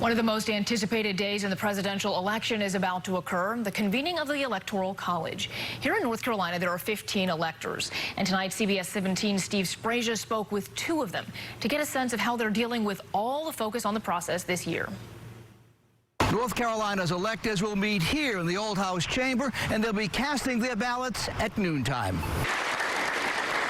One of the most anticipated days in the presidential election is about to occur, the convening of the Electoral College. Here in North Carolina, there are 15 electors. And tonight, CBS 17's Steve Sprague spoke with 2 of them to get a sense of how they're dealing with all the focus on the process this year. North Carolina's electors will meet here in the Old House chamber, and they'll be casting their ballots at noontime.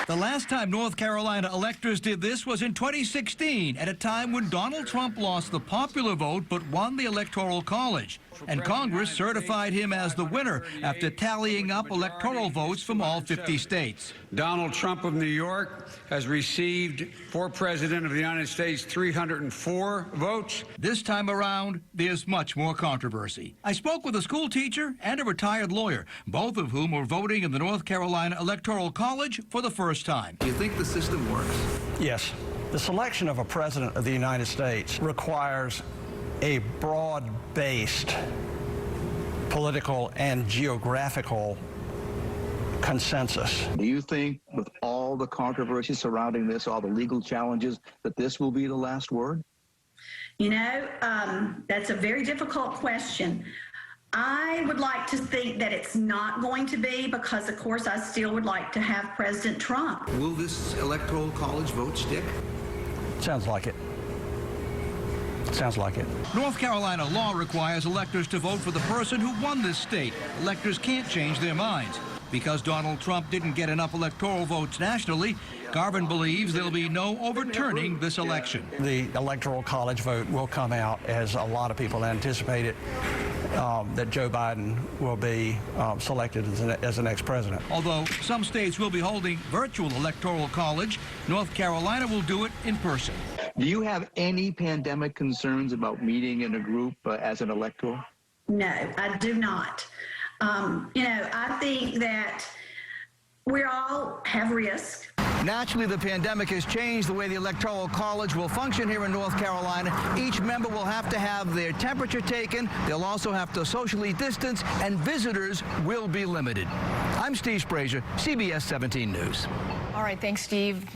The last time North Carolina electors did this was in 2016, at a time when Donald Trump lost the popular vote but won the Electoral College. And Congress certified him as the winner after tallying up electoral votes from all 50 states. Donald Trump of New York has received, for President of the United States, 304 votes. This time around, there's much more controversy. I spoke with a school teacher and a retired lawyer, both of whom were voting in the North Carolina Electoral College for the first time. Do you think the system works? Yes. The selection of a president of the United States requires a broad-based political and geographical consensus. Do you think, with all the controversy surrounding this, all the legal challenges, that this will be the last word? You know, that's a very difficult question. I would like to think that it's not going to be, because, of course, I still would like to have President Trump. Will this Electoral College vote stick? Sounds like it. Sounds like it. North Carolina law requires electors to vote for the person who won this state. Electors can't change their minds. Because Donald Trump didn't get enough electoral votes nationally, Garvin believes there'll be no overturning this election. The Electoral College vote will come out, as a lot of people anticipate it, that Joe Biden will be selected as the next president. Although some states will be holding virtual Electoral College, North Carolina will do it in person. Do you have any pandemic concerns about meeting in a group as an elector? No, I do not. You know, I think that we all have risk. Naturally, the pandemic has changed the way the Electoral College will function here in North Carolina. Each member will have to have their temperature taken. They'll also have to socially distance, and visitors will be limited. I'm Steve Sprague, CBS 17 News. All right, thanks, Steve.